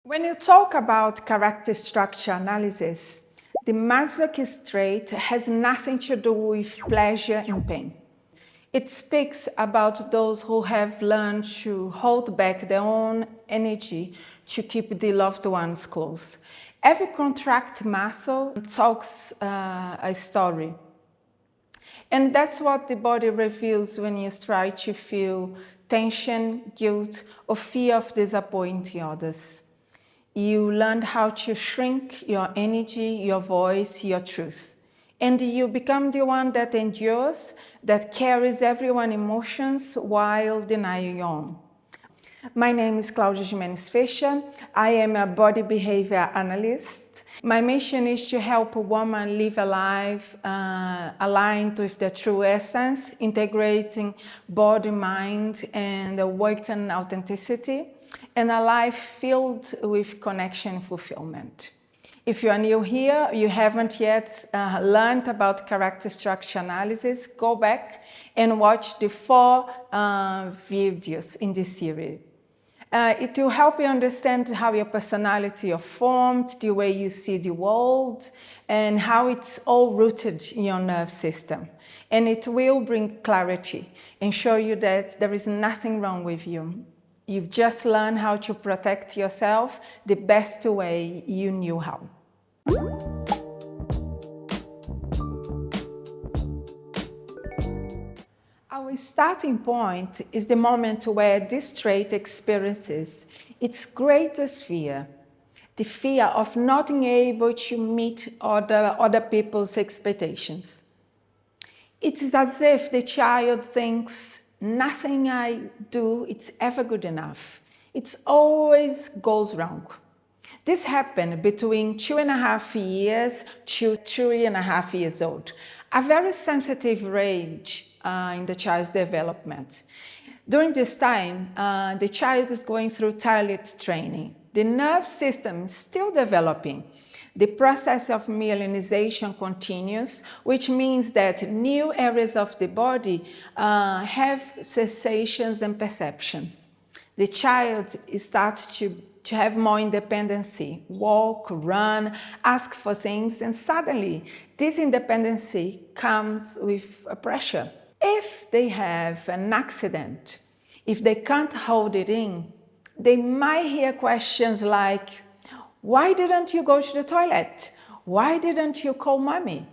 When you talk about character structure analysis, the masochist trait has nothing to do with pleasure and pain. It speaks about those who have learned to hold back their own energy to keep the loved ones close. Every contract muscle talks a story. And that's what the body reveals when you try to feel tension, guilt, or fear of disappointing others. You learned how to shrink your energy, your voice, your truth. And you become the one that endures, that carries everyone's emotions while denying your own. My name is Claudia Jimenez Fecha. I am a body behavior analyst. My mission is to help a woman live a life aligned with their true essence, integrating body, mind, and awakened authenticity, and a life filled with connection and fulfillment. If you are new here, you haven't yet learned about character structure analysis, go back and watch the 4 videos in this series. It will help you understand how your personality is formed, the way you see the world, and how it's all rooted in your nerve system. And it will bring clarity and show you that there is nothing wrong with you. You've just learned how to protect yourself the best way you knew how. Our starting point is the moment where this trait experiences its greatest fear, the fear of not being able to meet other people's expectations. It is as if the child thinks, nothing I do is ever good enough. It always goes wrong. This happened between 2.5 years to 3.5 years old, a very sensitive age in the child's development. During this time, the child is going through toilet training. The nerve system is still developing. The process of myelinization continues, which means that new areas of the body have sensations and perceptions. The child starts to have more independency, walk, run, ask for things, and suddenly this independency comes with a pressure. If they have an accident, if they can't hold it in, they might hear questions like, why didn't you go to the toilet? Why didn't you call mommy?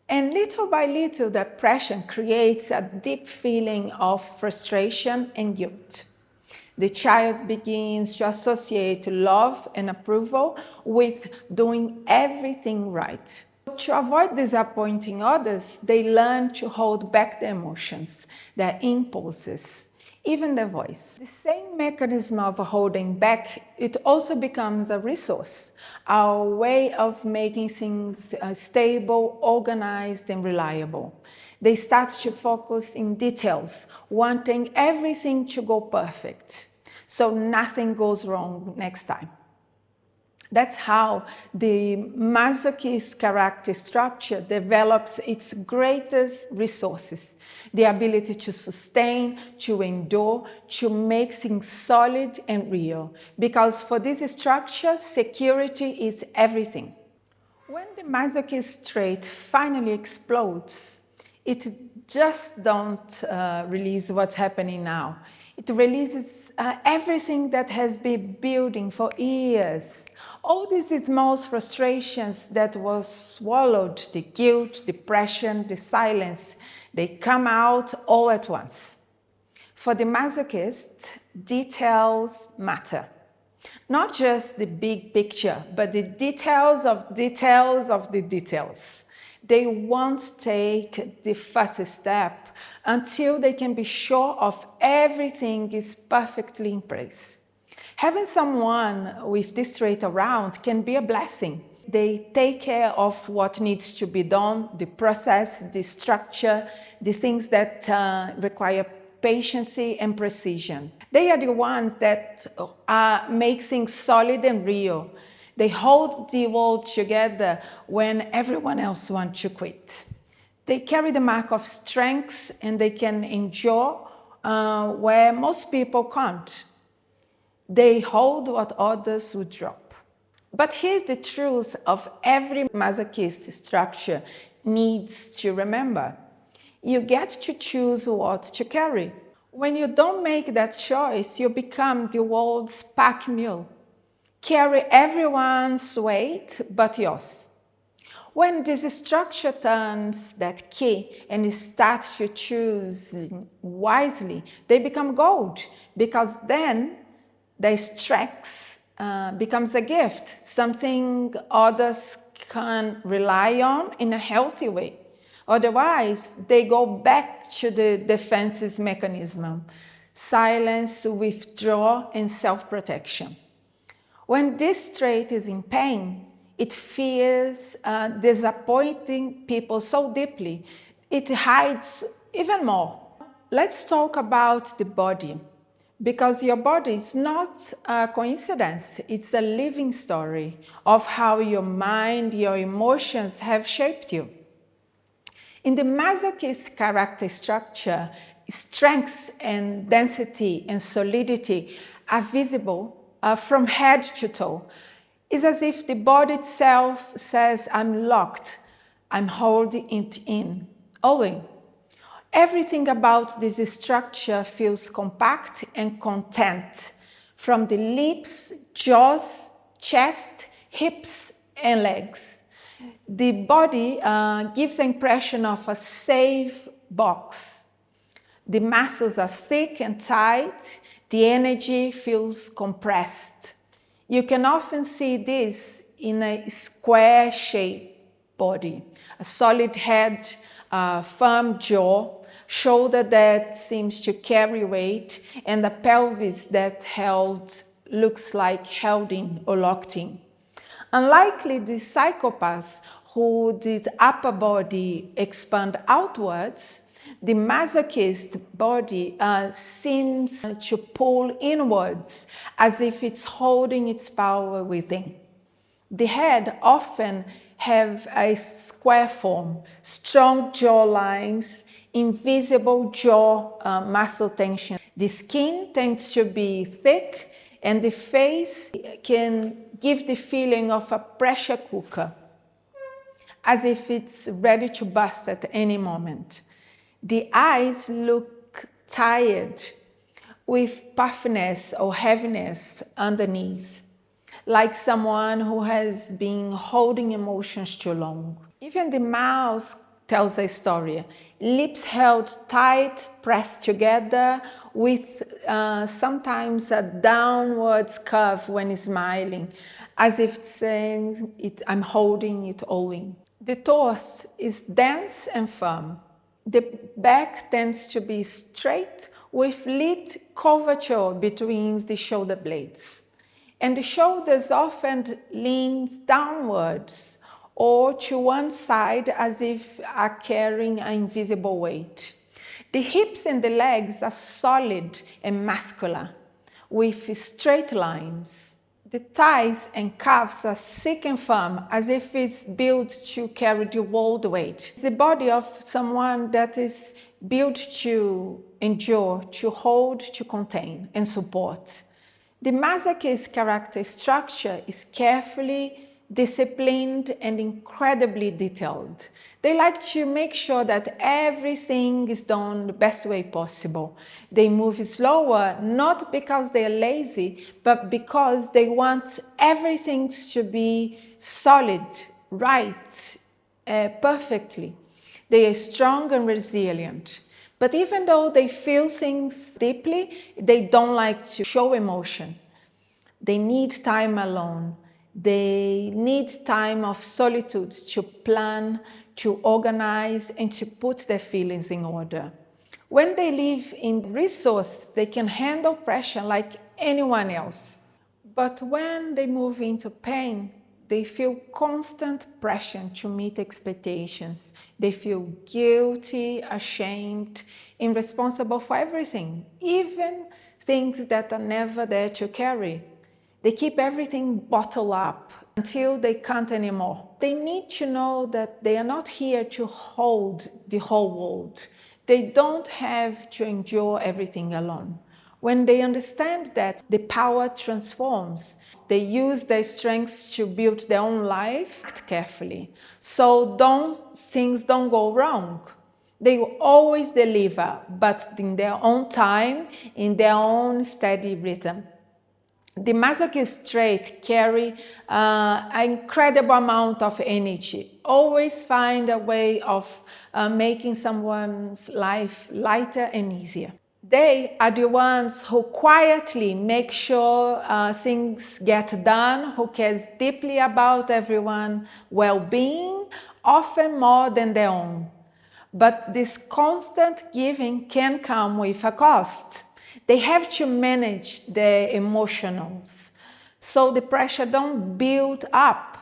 And little by little, that pressure creates a deep feeling of frustration and guilt. The child begins to associate love and approval with doing everything right. To avoid disappointing others, they learn to hold back their emotions, their impulses, even their voice. The same mechanism of holding back, it also becomes a resource, our way of making things stable, organized, and reliable. They start to focus in details, wanting everything to go perfect, so nothing goes wrong next time. That's how the Masochist character structure develops its greatest resources, the ability to sustain, to endure, to make things solid and real. Because for this structure, security is everything. When the Masochist trait finally explodes, it just don't release what's happening now. It releases everything that has been building for years. All these small frustrations that was swallowed, the guilt, depression, the silence, they come out all at once. For the masochist, details matter. Not just the big picture, but the details of details of the details. They won't take the first step until they can be sure of everything is perfectly in place. Having someone with this trait around can be a blessing. They take care of what needs to be done, the process, the structure, the things that require patience and precision. They are the ones that make things solid and real. They hold the world together when everyone else wants to quit. They carry the mark of strength and they can endure where most people can't. They hold what others would drop. But here's the truth of every masochist structure needs to remember. You get to choose what to carry. When you don't make that choice, you become the world's pack mule. Carry everyone's weight but yours. When this structure turns that key and starts to choose wisely, they become gold, because then the strength becomes a gift, something others can rely on in a healthy way. Otherwise, they go back to the defenses mechanism: silence, withdrawal, and self-protection. When this trait is in pain, it fears disappointing people so deeply, it hides even more. Let's talk about the body, because your body is not a coincidence. It's a living story of how your mind, your emotions have shaped you. In the Masochist character structure, strength and density and solidity are visible from head to toe. It's as if the body itself says, I'm locked, I'm holding it in, always. Everything about this structure feels compact and content, from the lips, jaws, chest, hips, and legs. The body gives the impression of a safe box. The muscles are thick and tight. The energy feels compressed. You can often see this in a square-shaped body: a solid head, a firm jaw, shoulder that seems to carry weight, and a pelvis that looks like held in or locked in. Unlikely the psychopaths who the upper body expand outwards, the masochist body seems to pull inwards, as if it's holding its power within. The head often have a square form, strong jaw lines, invisible jaw muscle tension. The skin tends to be thick, and the face can give the feeling of a pressure cooker, as if it's ready to burst at any moment. The eyes look tired, with puffiness or heaviness underneath, like someone who has been holding emotions too long. Even the mouth tells a story. Lips held tight, pressed together, with sometimes a downwards curve when smiling, as if saying, I'm holding it all in. The torso is dense and firm. The back tends to be straight, with light curvature between the shoulder blades. And the shoulders often lean downwards or to one side, as if are carrying an invisible weight. The hips and the legs are solid and muscular, with straight lines. The thighs and calves are thick and firm, as if it's built to carry the world weight. It's the body of someone that is built to endure, to hold, to contain, and support. The masochist character structure is carefully disciplined and incredibly detailed. They like to make sure that everything is done the best way possible. They move slower, not because they are lazy, but because they want everything to be solid, right, perfectly. They are strong and resilient. But even though they feel things deeply, they don't like to show emotion. They need time alone. They need time of solitude to plan, to organize, and to put their feelings in order. When they live in resources, they can handle pressure like anyone else. But when they move into pain, they feel constant pressure to meet expectations. They feel guilty, ashamed, and responsible for everything, even things that are never there to carry. They keep everything bottled up until they can't anymore. They need to know that they are not here to hold the whole world. They don't have to endure everything alone. When they understand that the power transforms, they use their strengths to build their own life. Act carefully, so things don't go wrong. They will always deliver, but in their own time, in their own steady rhythm. The Masochist trait carry an incredible amount of energy. Always find a way of making someone's life lighter and easier. They are the ones who quietly make sure things get done, who cares deeply about everyone's well-being, often more than their own. But this constant giving can come with a cost. They have to manage their emotions, so the pressure don't build up.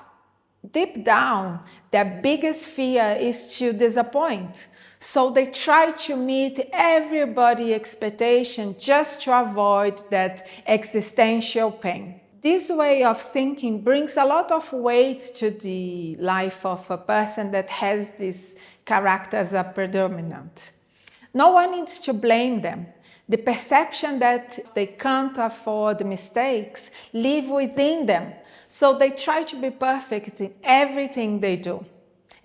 Deep down, their biggest fear is to disappoint. So they try to meet everybody's expectation just to avoid that existential pain. This way of thinking brings a lot of weight to the life of a person that has this character as a predominant. No one needs to blame them. The perception that they can't afford mistakes live within them. So they try to be perfect in everything they do.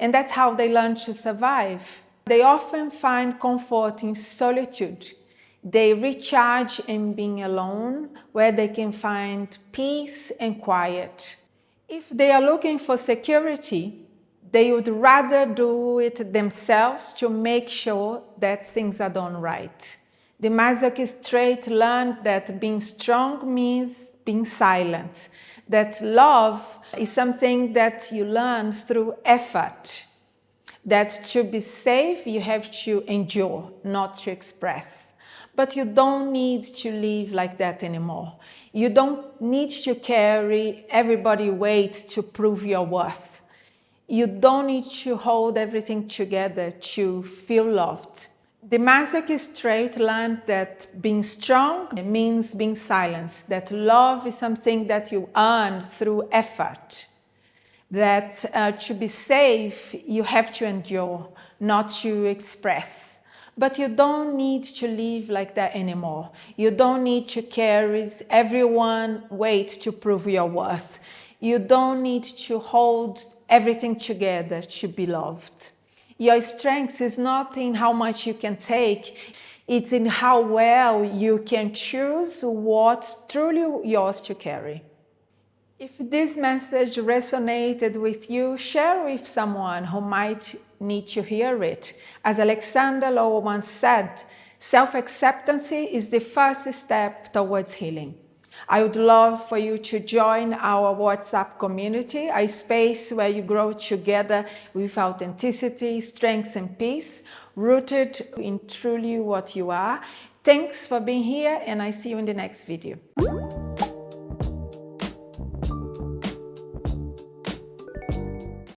And that's how they learn to survive. They often find comfort in solitude. They recharge in being alone, where they can find peace and quiet. If they are looking for security, they would rather do it themselves to make sure that things are done right. The Masochist trait learned that being strong means being silent, that love is something that you learn through effort, that to be safe you have to endure, not to express. But you don't need to live like that anymore. You don't need to carry everybody's weight to prove your worth. You don't need to hold everything together to feel loved. The Masochist trait learned that being strong means being silenced, that love is something that you earn through effort, that to be safe you have to endure, not to express. But you don't need to live like that anymore. You don't need to carry everyone's weight to prove your worth. You don't need to hold everything together to be loved. Your strength is not in how much you can take, it's in how well you can choose what's truly yours to carry. If this message resonated with you, share with someone who might need to hear it. As Alexander Lowe once said, self-acceptance is the first step towards healing. I would love for you to join our WhatsApp community, a space where you grow together with authenticity, strength, and peace, rooted in truly what you are. Thanks for being here, and I see you in the next video.